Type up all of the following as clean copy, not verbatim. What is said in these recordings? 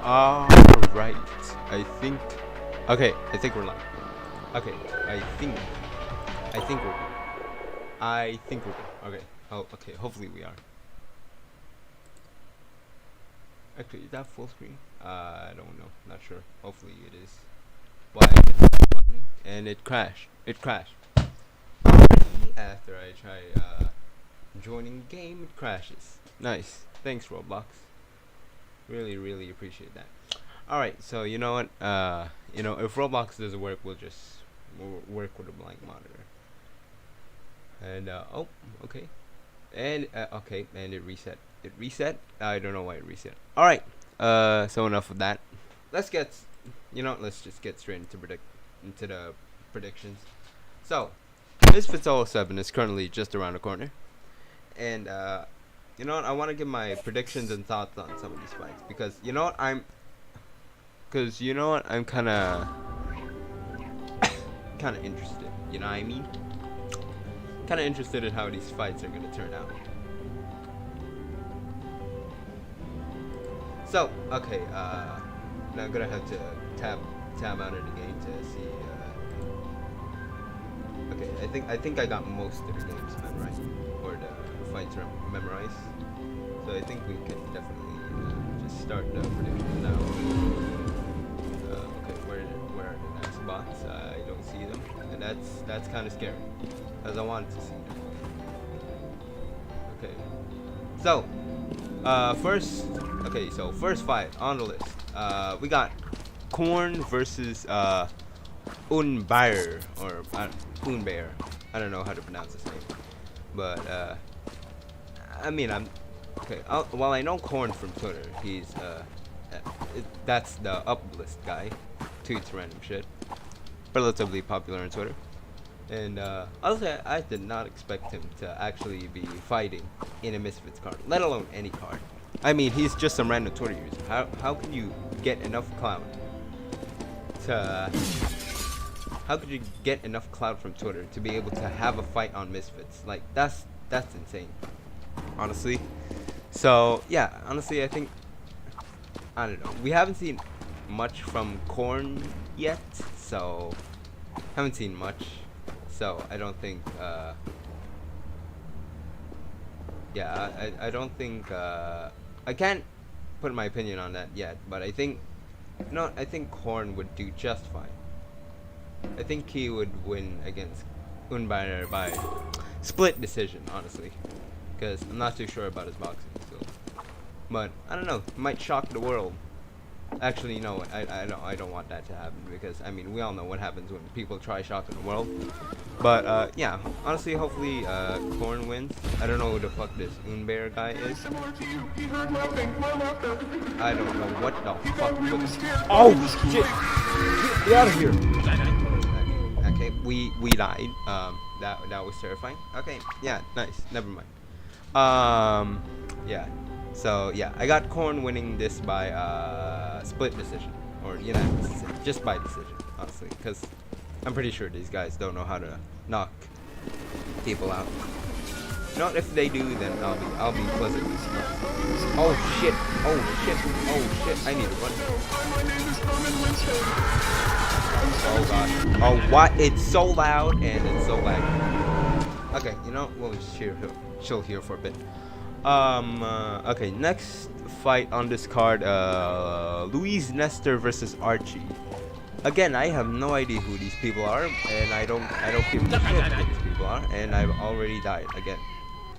Alright. I think. Okay, I think we're live. Okay, I think we're good. I think we're good. Okay. Oh, okay. Hopefully we are. Actually, is that full screen? I don't know. Not sure. Hopefully it is. Why is it funny? And it crashed. It crashed. After I try joining game, it crashes. Nice. Thanks, Roblox. Really, really appreciate that. Alright, so you know what? If Roblox doesn't work, we'll work with a blank monitor. And oh, okay. And okay, and it reset. It reset? I don't know why it reset. Alright. So enough of that. Let's just get straight into the predictions. So, Misfits 07 is currently just around the corner. And you know what? I want to give my predictions and thoughts on some of these fights because you know what? I'm kind of interested. You know what I mean? Kind of interested in how these fights are gonna turn out. So, okay, now I'm gonna have to tab out of the game to see. Okay, I think I got most of the games memorized, or the fights memorized. So I think we can definitely just start the predictions now. Okay, where are the next bots? I don't see them, and that's kind of scary, as I wanted to see them. Okay, so first fight on the list. We got Korn versus Unbear or Unbear. I don't know how to pronounce his name, but I mean okay. While I know Korn from Twitter, he's that's the uplist guy, tweets random shit, relatively popular on Twitter. And honestly, I did not expect him to actually be fighting in a Misfits card, let alone any card. I mean, he's just some random Twitter user. How can you get enough clout to? How could you get enough clout from Twitter to be able to have a fight on Misfits? Like that's insane, honestly. So yeah, honestly, I think I don't know. We haven't seen much from Korn yet, so haven't seen much. So I don't think I don't think I can't put my opinion on that yet, but I think I think Korn would do just fine. I think he would win against Unbeiner by split decision, honestly, because I'm not too sure about his boxing skills. But I don't know, might shock the world. Actually, no, I don't want that to happen because I mean we all know what happens when people try shocking the world. But yeah, honestly, hopefully Korn wins. I don't know who the fuck this Unbear guy is. I don't know what the fuck. Oh shit! Get out of here! Okay, we died. That was terrifying. Okay, yeah, nice. Never mind. Yeah. So yeah, I got Korn winning this by split decision, or just by decision, honestly, because I'm pretty sure these guys don't know how to knock people out. Not if they do, then I'll be pleasantly surprised. Oh shit! Oh shit! Oh shit! I need to run. Oh gosh! Oh what? It's so loud and it's so laggy. Okay, we'll just chill here for a bit. Okay, next fight on this card, Louise Nestor versus Archie. Again, I have no idea who these people are, and I don't give a shit who these people are, and I've already died again.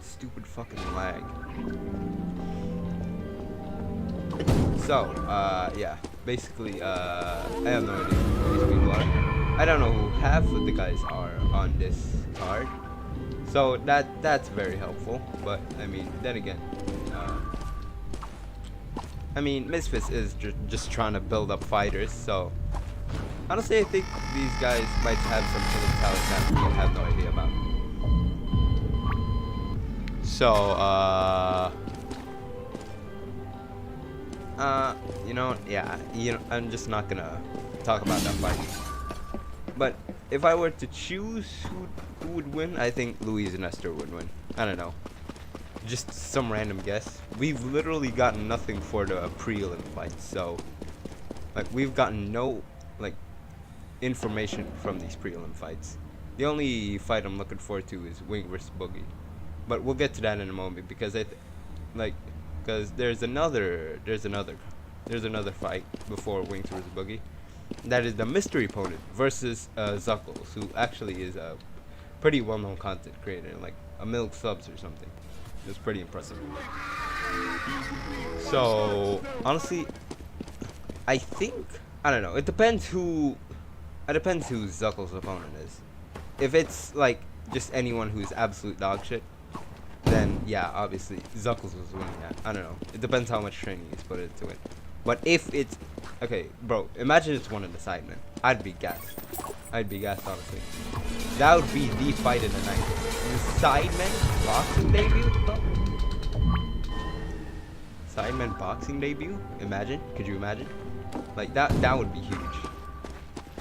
Stupid fucking lag. So, yeah, basically, I have no idea who these people are. I don't know who half of the guys are on this card. So that's very helpful, but I mean, then again, I mean, Misfits is just trying to build up fighters. So honestly, I think these guys might have some hidden talent that we have no idea about. So yeah, I'm just not gonna talk about that fight. But if I were to choose who would win, I think Louise Nestor would win. I don't know. just some random guess. We've literally gotten nothing for the prelim fights, so like we've gotten no like information from these prelim fights. The only fight I'm looking forward to is Wing versus Boogie, but we'll get to that in a moment because because there's another fight before Wings versus Boogie. That is the mystery opponent versus Zuckles, who actually is a pretty well-known content creator, like a Milk Subs or something. It was pretty impressive. So honestly, I don't know. It depends who Zuckles' opponent is. If it's like just anyone who's absolute dog shit, then yeah, obviously Zuckles was winning that. I don't know. It depends how much training he's put into it. But if it's okay, bro, imagine it's one of the sidemen. I'd be gassed. Honestly. That would be the fight of the night. The Sidemen boxing debut? Sidemen boxing debut? Imagine? Could you imagine? Like that would be huge.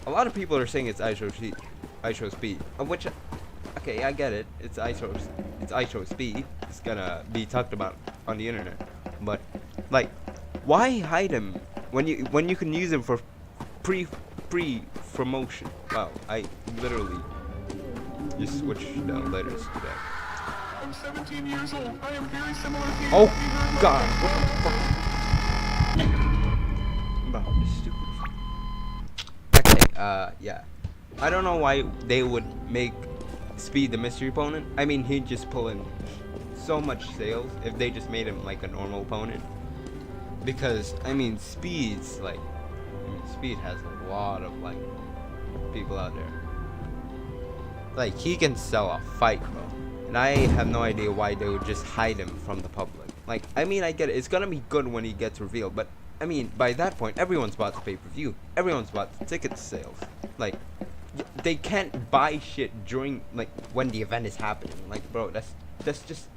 A lot of people are saying it's ISO speed. Which okay, I get it. It's ISO speed. It's gonna be talked about on the internet. But like why hide him when you can use him for pre-promotion? Wow, I literally just switched the letters to that. I'm 17 years old. I am very similar to you. Oh God! What the fuck? Bro, this stupid. Okay, yeah. I don't know why they would make Speed the mystery opponent. I mean, he'd just pull in so much sales if they just made him like a normal opponent. Because I mean, Speed has a lot of like people out there. Like he can sell a fight, bro. And I have no idea why they would just hide him from the public. Like, I mean, I get it. It's gonna be good when he gets revealed, but I mean, by that point, everyone's bought the pay-per-view. Everyone's bought the ticket sales. Like, they can't buy shit during like when the event is happening. Like, bro, that's just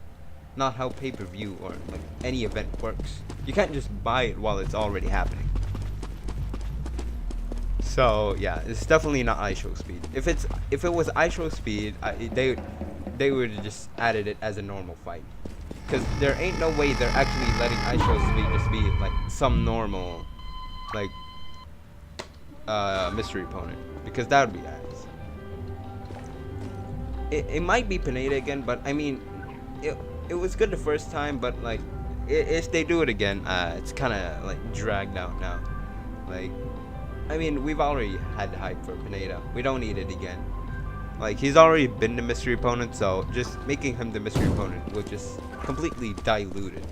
not how pay-per-view or like any event works. You can't just buy it while it's already happening. So yeah, it's definitely not iShow Speed. If it was iShow Speed, they would have just added it as a normal fight. Cause there ain't no way they're actually letting iShow Speed just be like some normal like mystery opponent, because that would be ass. It might be Pineda again, but I mean it was good the first time, but like if they do it again, it's kind of like dragged out now. Like, I mean, we've already had hype for Pineda. We don't need it again. Like, he's already been the mystery opponent, so just making him the mystery opponent will just completely dilute it.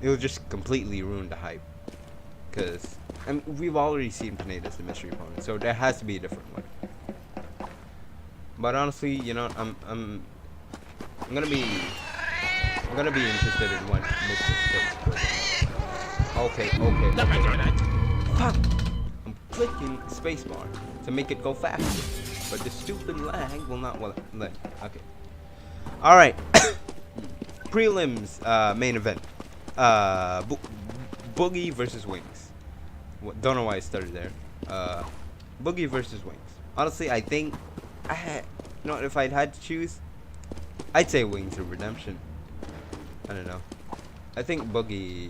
It will just completely ruin the hype. Because, I mean, we've already seen Pineda as the mystery opponent, so there has to be a different one. But honestly, you know, I'm gonna be interested in what Misfits does. Okay. Fuck! I'm clicking spacebar to make it go faster, but the stupid lag will not let. Okay. All right. Prelims, main event. Boogie versus Wings. Don't know why I started there. Boogie versus Wings. Honestly, I think you know, if I'd had to choose, I'd say Wings or Redemption. I don't know. I think Boogie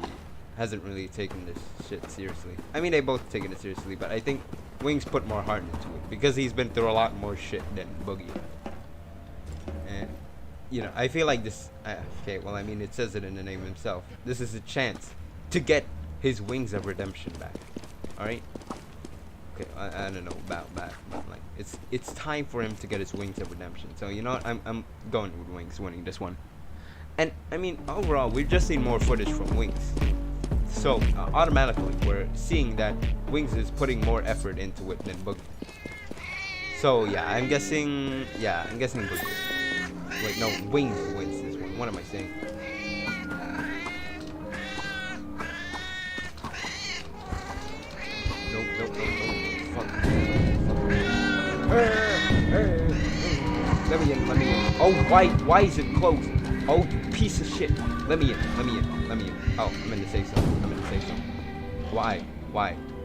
hasn't really taken this shit seriously. I mean, they both taken it seriously, but I think Wings put more heart into it because he's been through a lot more shit than Boogie. And, you know, I feel like this... okay, well, I mean, it says it in the name himself. This is a chance to get his Wings of Redemption back. Alright? Okay, I don't know about that, but, like, it's time for him to get his Wings of Redemption. So, you know what? I'm going with Wings winning this one. And, I mean, overall, we've just seen more footage from Wings. So, automatically, we're seeing that Wings is putting more effort into it than Boogie. So, yeah, I'm guessing Boogie. Wait, no, Wings wins this one. What am I saying? Nope. Fuck. Let me in. Oh, why is it closed? Oh, you piece of shit. Let me in. Oh, I'm in the safe zone. Why?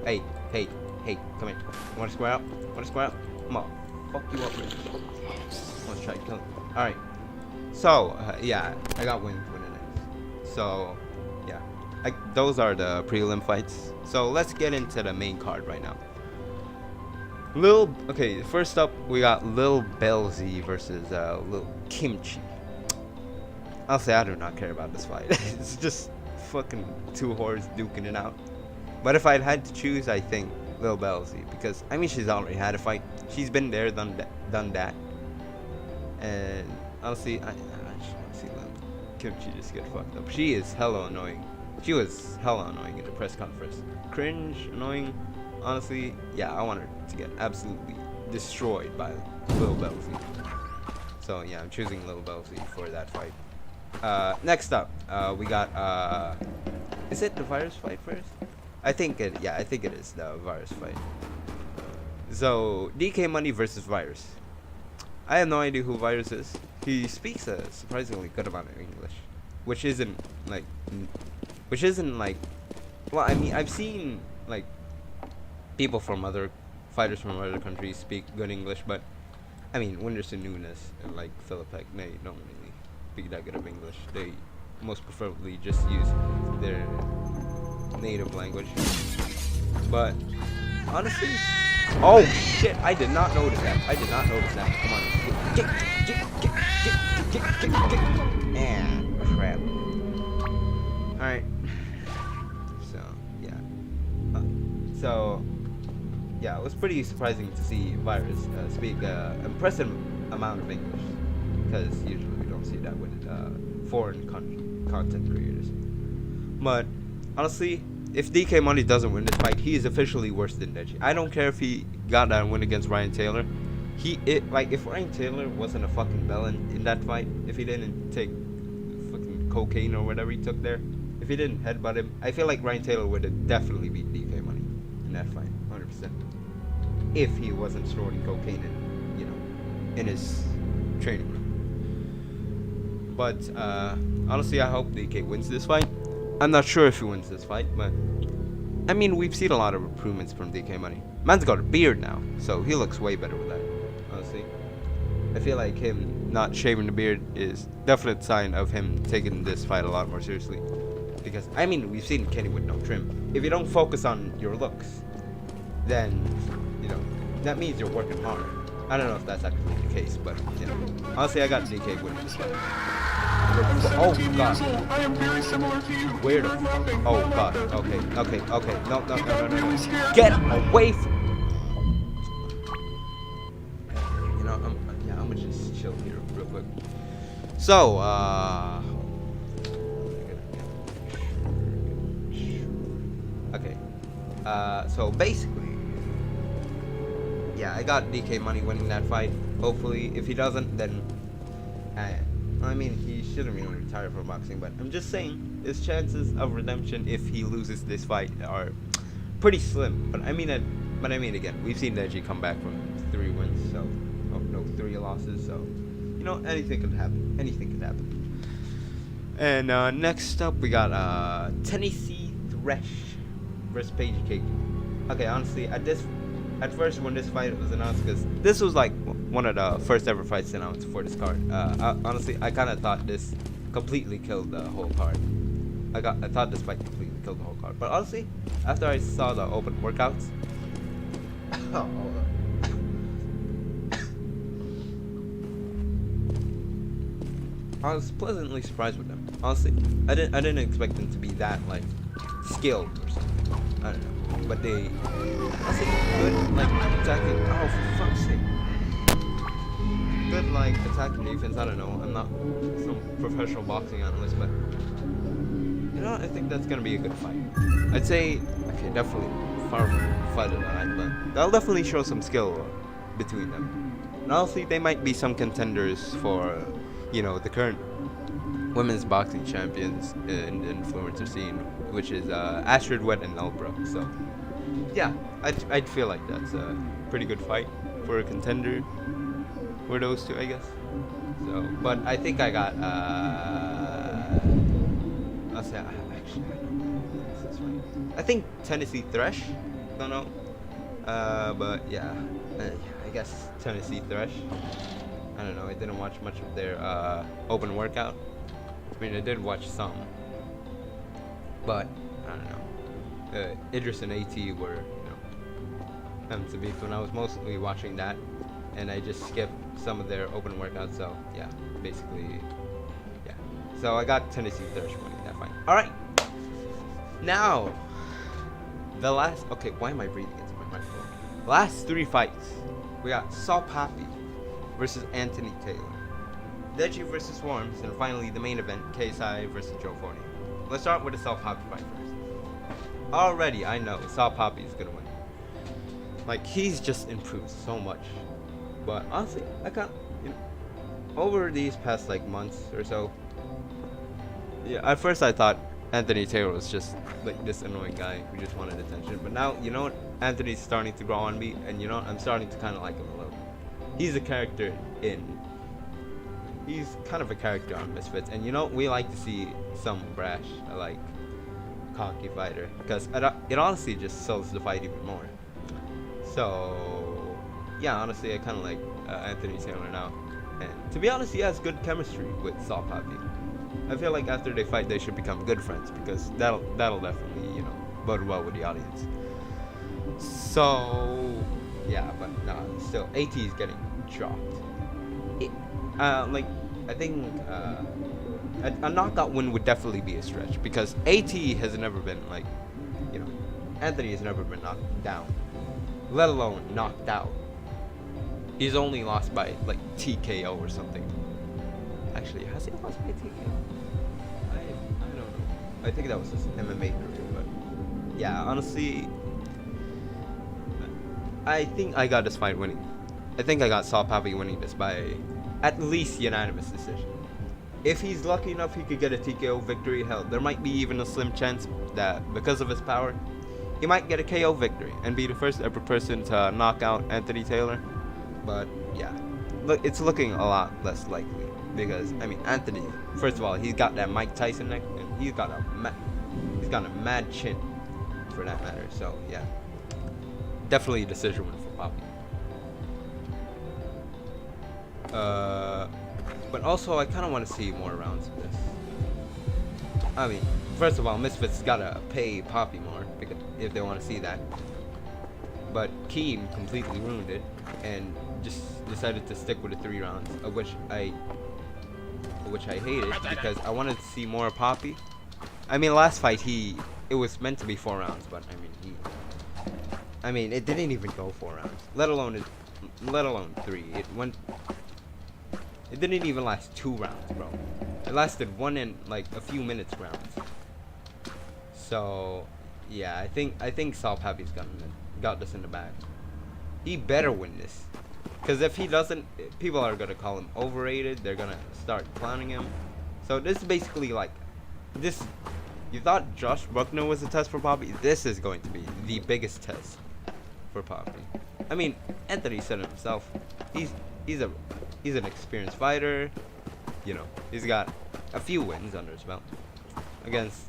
Hey, come here. You wanna square up? Come on. Fuck you up, man. Let's try to kill him. Alright. So, yeah, I got Wings winning So, yeah, those are the prelim fights. So let's get into the main card right now. Okay, first up we got Lil Belzy versus Lil Kimchi. I'll say I do not care about this fight. It's just fucking two whores duking it out. But if I'd had to choose, I think Lil Belzy, because I mean she's already had a fight. She's been there, done that. And honestly, I just want to see Lil Kimchi just get fucked up. She is hella annoying. She was hella annoying in the press conference. Cringe, annoying. Honestly, yeah, I want her to get absolutely destroyed by Lil Belzy. So yeah, I'm choosing Lil Belzy for that fight. Next up, we got is it the virus fight first? I think it is the virus fight. So DK Money versus Virus. I have no idea who Virus is. He speaks a surprisingly good amount of English, which isn't like, well, I mean, I've seen like people from other fighters from other countries speak good English, but I mean, Wunderson Nunes and like Philippek, they don't really speak that good of English. They most preferably just use their native language. But honestly, oh shit! I did not notice that. Come on, get, and crap. All right. So yeah. So yeah, it was pretty surprising to see Virus speak impressive amount of English, because usually we don't see that with foreign content creators. But honestly, if DK Money doesn't win this fight, he is officially worse than Deji. I don't care if he got that win against Ryan Taylor. If Ryan Taylor wasn't a fucking villain in that fight, if he didn't take fucking cocaine or whatever he took there, if he didn't headbutt him, I feel like Ryan Taylor would have definitely beat DK Money in that fight, 100%. If he wasn't snorting cocaine in his training room. But honestly, I hope DK wins this fight. I'm not sure if he wins this fight, but I mean, we've seen a lot of improvements from DK Money. Man's got a beard now, so he looks way better with that. Honestly, I feel like him not shaving the beard is definite sign of him taking this fight a lot more seriously. Because I mean, we've seen Kenny with no trim. If you don't focus on your looks, then that means you're working hard. I don't know if that's actually the case, but honestly, I got DK winning this fight. Oh god. I am very similar to you. Weirdo. Oh god. Okay. No. Get away from. I'm gonna just chill here real quick. So, okay. So basically, yeah, I got DK Money winning that fight. Hopefully, if he doesn't, then I mean, he shouldn't really retire from boxing, but I'm just saying his chances of redemption if he loses this fight are pretty slim. But I mean again, we've seen Deji come back from 3 wins, so 3 losses, so anything could happen. And next up, we got Tennessee Thresh versus Paige Cake. Okay, honestly, at first when this fight was announced, because this was like one of the first ever fights announced for this card. Honestly, I kind of thought this completely killed the whole card. I thought this fight completely killed the whole card. But honestly, after I saw the open workouts, I was pleasantly surprised with them. Honestly, I didn't expect them to be that like skilled or something. I don't know, but they honestly good like attacking. Oh, for fuck's sake! Good like attacking defense. I don't know. I'm not some professional boxing analyst, but I think that's gonna be a good fight. I'd say okay, definitely far from fight of the night, but that'll definitely show some skill between them. And honestly, they might be some contenders for the current women's boxing champions in the influencer scene, which is Astrid Wet and Elbra. So yeah, I'd feel like that's a pretty good fight for a contender for those two, I guess. So, but I think I got I'll say actually I don't know if this is right. I think Tennessee Thresh. Don't know. But yeah, I guess Tennessee Thresh. I don't know. I didn't watch much of their open workout. I mean, I did watch some, But I don't know. Idris and AT were, having some beef when I was mostly watching that, and I just skipped some of their open workouts. So yeah, basically, yeah. So I got Tennessee Thirst winning that fight. All right. Now, the last. Okay, why am I breathing into my microphone? Last 3 fights. We got Saul Papi versus Anthony Taylor, Deji versus Swarms, and finally the main event, KSI versus Joe Forney. Let's start with the Saul Papi fight first. Already, I know Saul Papi is gonna win. Like, he's just improved so much. But honestly, I can't. Over these past like months or so, yeah. At first, I thought Anthony Taylor was just like this annoying guy who just wanted attention. But now, you know what? Anthony's starting to grow on me, and you know what? I'm starting to kind of like him a little. He's a character he's kind of a character on Misfits, and you know, we like to see some brash, like cocky fighter, because it honestly just sells the fight even more. So yeah, honestly, I kind of like Anthony Taylor now, and to be honest, he has good chemistry with Saul Papi. I feel like after they fight, they should become good friends, because that'll definitely bode well with the audience. So yeah, but no, still AT is getting dropped. I think a knockout win would definitely be a stretch, because AT has never been like, Anthony has never been knocked down, let alone knocked out. He's only lost by like TKO or something. Actually, has he lost by TKO? I don't know. I think that was his MMA career, but yeah, honestly, I think I got this fight winning. I think I got Saul Papi winning this by at least unanimous decision. If he's lucky enough, he could get a TKO victory. Hell, there might be even a slim chance that because of his power, he might get a KO victory and be the first ever person to knock out Anthony Taylor. But yeah, look, it's looking a lot less likely, because I mean, Anthony, first of all, he's got that Mike Tyson neck, and he's got a mad chin, for that matter. So yeah, definitely a decision win for Papi. But also, I kind of want to see more rounds of this. I mean, first of all, Misfits gotta pay Papi more, because if they want to see that. But Keem completely ruined it and just decided to stick with the 3 rounds, of which I hated, because I wanted to see more Papi. I mean, last fight it was meant to be 4 rounds, but I mean it didn't even go 4 rounds, let alone 3. It didn't even last 2 rounds, bro. It lasted 1 and like a few minutes rounds. So yeah, I think Saul Papi's got this in the bag. He better win this, because if he doesn't, people are gonna call him overrated. They're gonna start clowning him. So this is basically like this. You thought Josh Buckner was a test for Papi? This is going to be the biggest test for Papi. I mean, Anthony said it himself. He's an experienced fighter. He's got a few wins under his belt against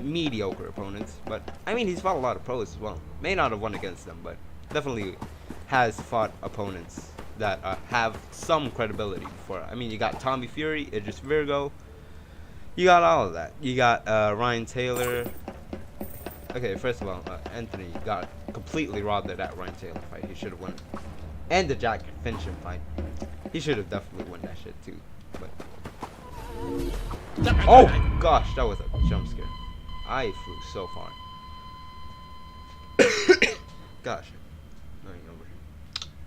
mediocre opponents. But I mean, he's fought a lot of pros as well. May not have won against them, but definitely has fought opponents that have some credibility before. I mean, you got Tommy Fury, Idris Virgo. You got all of that. You got Ryan Taylor. Okay, first of all, Anthony got completely robbed of that Ryan Taylor fight. He should have won. And the Jack Fincham fight. He should have definitely won that shit too. But oh gosh, that was a jump scare. I flew so far. Gosh.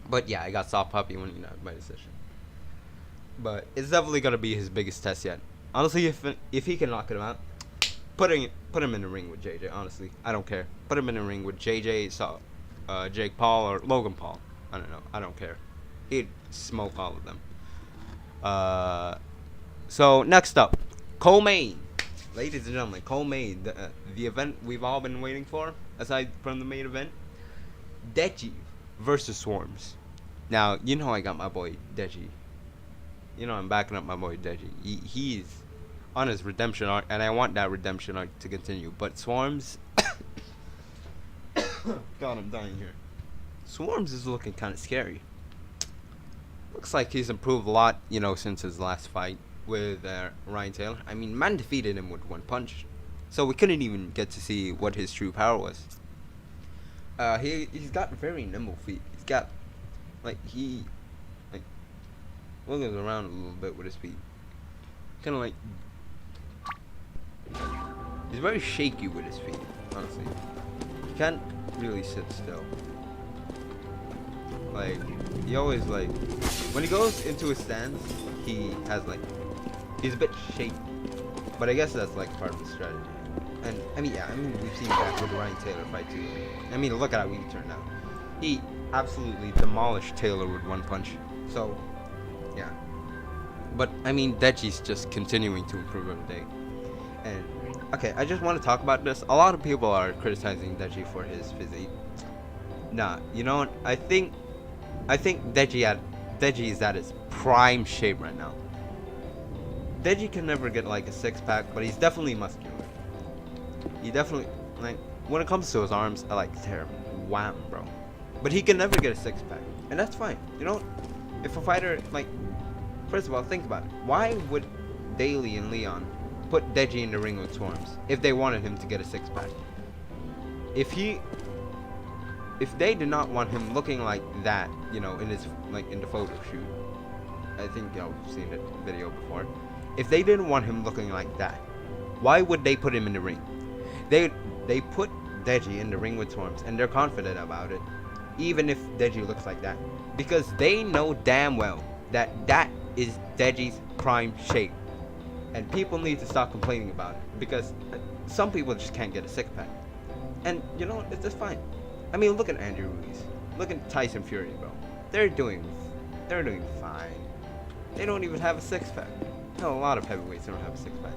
But yeah, I got Saul Papi winning that by decision. But it's definitely gonna be his biggest test yet. Honestly, if he can knock him out, put him in the ring with JJ. Honestly, I don't care. Put him in the ring with JJ, Jake Paul, or Logan Paul. I don't know. I don't care. He'd smoke all of them. So next up, co-main, ladies and gentlemen, co-main, the event we've all been waiting for, aside from the main event, Deji versus Swarms. Now, you know I got my boy Deji. You know I'm backing up my boy Deji. He's on his redemption arc, and I want that redemption arc to continue. But Swarms, God, I'm dying here. Swarms is looking kind of scary. Looks like he's improved a lot, since his last fight with Ryan Taylor. I mean, man defeated him with 1 punch. so we couldn't even get to see what his true power was. He's got very nimble feet. He's got like he like wiggles around a little bit with his feet. Kind of like he's very shaky with his feet. Honestly, he can't really sit still. Like he always like when he goes into his stance, he has like he's a bit shaky. But I guess that's like part of the strategy. And I mean, yeah, I mean we've seen that with the Ryan Taylor fight too. I mean, look at how he turned out. He absolutely demolished Taylor with one punch. So, yeah. But I mean, Deji's just continuing to improve every day. And okay, I just want to talk about this. A lot of people are criticizing Deji for his physique. Nah, you know what? I think Deji is at his prime shape right now. Deji can never get like a six-pack, but he's definitely muscular. He definitely, like, when it comes to his arms, I like tear him. Wham, bro. But he can never get a six-pack, and that's fine. You know, if a fighter, like, first of all, think about it. Why would Daly and Leon put Deji in the ring with Swarms if they wanted him to get a six-pack? If they did not want him looking like that, you know, in his, like, in the photo shoot, I think y'all have seen the video before. If they didn't want him looking like that, why would they put him in the ring? They put Deji in the ring with Swarms, and they're confident about it, even if Deji looks like that, because they know damn well that that is Deji's prime shape, and people need to stop complaining about it, because some people just can't get a six-pack, and you know it's just fine. I mean, look at Andrew Ruiz, look at Tyson Fury, bro. They're doing fine. They don't even have a six-pack. No, a lot of heavyweights don't have a six-pack.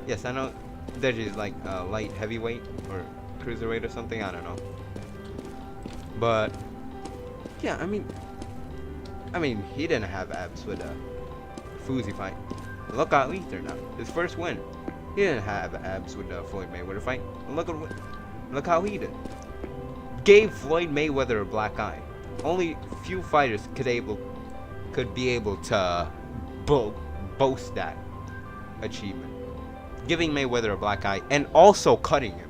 Yes, I know Deji is like light heavyweight or cruiserweight or something. I don't know. But yeah, I mean, he didn't have abs with a Fuzi fight. Look how he turned out. His first win. He didn't have abs with the Floyd Mayweather fight. Look how he did. Gave Floyd Mayweather a black eye. Only few fighters could be able to boast that achievement. Giving Mayweather a black eye and also cutting him.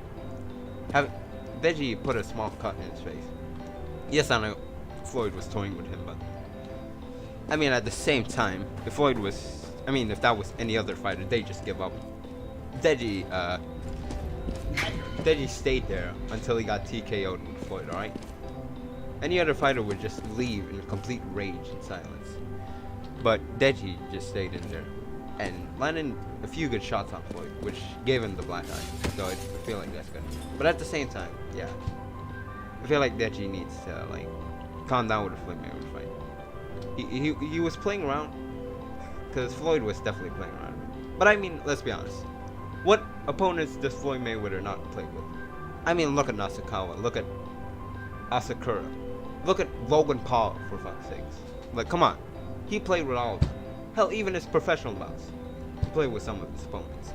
Deji put a small cut in his face. Yes, I know Floyd was toying with him, but I mean at the same time, if that was any other fighter, they just give up. Deji stayed there until he got TKO'd with Floyd, alright? Any other fighter would just leave in complete rage and silence. But Deji just stayed in there and landed a few good shots on Floyd, which gave him the black eye. So I feel like that's good. But at the same time, yeah, I feel like Deji needs to like calm down with the Floyd Mayweather fight. He was playing around because Floyd was definitely playing around. But I mean, let's be honest. What opponents does Floyd Mayweather not play with? I mean, look at Nasukawa. Look at Asakura. Look at Logan Paul, for fuck's sakes. Like, come on. He played with all of them. Hell, even his professional bouts. He played with some of his opponents.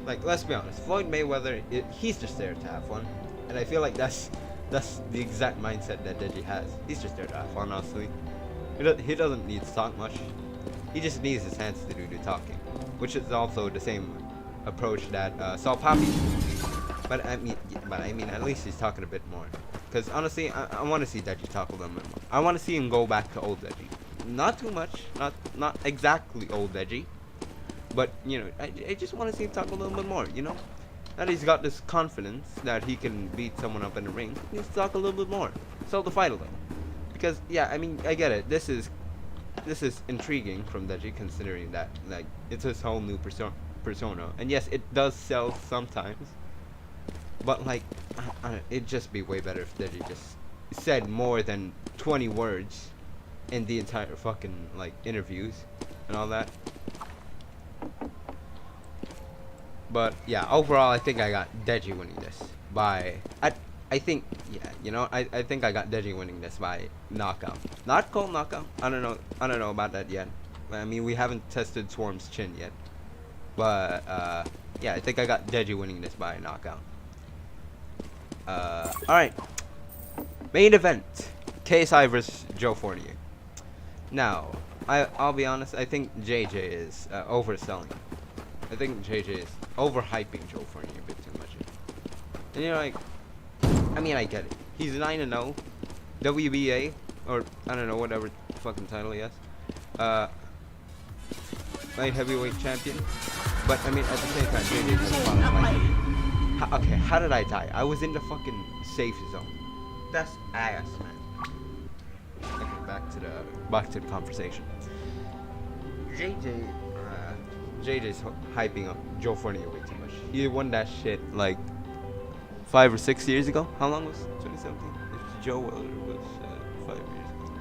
Like, let's be honest. Floyd Mayweather, he's just there to have fun. And I feel like that's the exact mindset that Deji has. He's just there to have fun, honestly. He doesn't need to talk much. He just needs his hands to do the talking. Which is also the same approach that Saul Papi used. But I mean, at least he's talking a bit more. Because honestly, I want to see Deji talk a little bit more. I want to see him go back to old Deji. Not too much, not exactly old Deji, but you know, I just want to see him talk a little bit more. You know, that he's got this confidence that he can beat someone up in the ring. He needs to talk a little bit more, sell the fight a little. Because yeah, I mean, I get it. This is intriguing from Deji, considering that like it's his whole new persona, and yes, it does sell sometimes. But like, it'd just be way better if Deji just said more than 20 words in the entire fucking like interviews and all that. But yeah, overall, I think I got Deji winning this by I think yeah, you know, I think I got Deji winning this by knockout. Not cold knockout. I don't know about that yet. I mean, we haven't tested Swarm's chin yet. But yeah, I think I got Deji winning this by knockout. Alright. Main event. KSI versus Joe Fortier. Now, I'll be honest, I think JJ is overselling. I think JJ is overhyping Joe Fournier a bit too much. And you're like, I mean, I get it. He's 9-0, WBA, or I don't know, whatever fucking title he has. Light heavyweight champion. But I mean, at the same time, JJ has a lot of fights. Okay, how did I die? I was in the fucking safe zone. That's ass, man. Okay, back to the conversation. JJ's hyping up Joe Fournier way too much. He won that shit like 5 or 6 years ago. How long was 2017? If Joe was 5 years ago.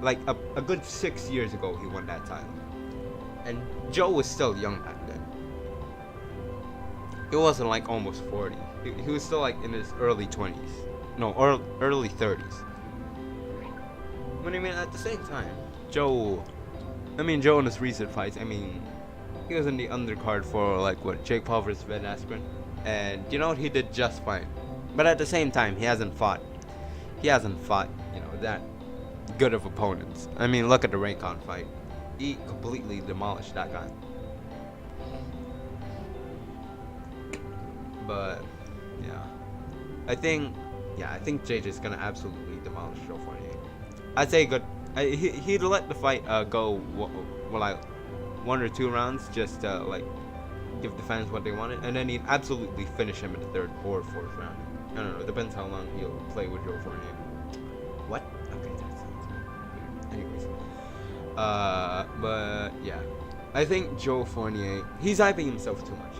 Like a good 6 years ago, he won that title. And Joe was still young back then. He wasn't like almost 40. He was still like in his early 20s. No, early 30s. But I mean, at the same time, Joe in his recent fights, I mean, he was in the undercard for like what, Jake Paul versus Ben Askren, and you know what, he did just fine. But at the same time, he hasn't fought, you know, that good of opponents. I mean, look at the Raycon fight. He completely demolished that guy. But yeah, I think JJ's gonna absolutely demolish Joe Fournier. I'd say good. He'd let the fight go like 1 or 2 rounds, just to like give the fans what they wanted, and then he'd absolutely finish him in the 3rd or 4th round. I don't know. It depends how long he'll play with Joe Fournier. What? Okay, that sounds weird. Anyways, but yeah, I think Joe Fournier, he's hyping himself too much.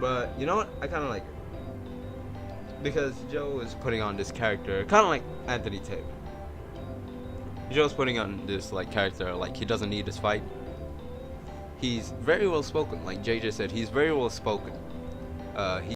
But you know what? I kind of like it because Joe is putting on this character, kind of like Anthony Taylor. Joe's putting on this like character, like he doesn't need this fight. He's very well spoken, like JJ said. He's very well spoken. He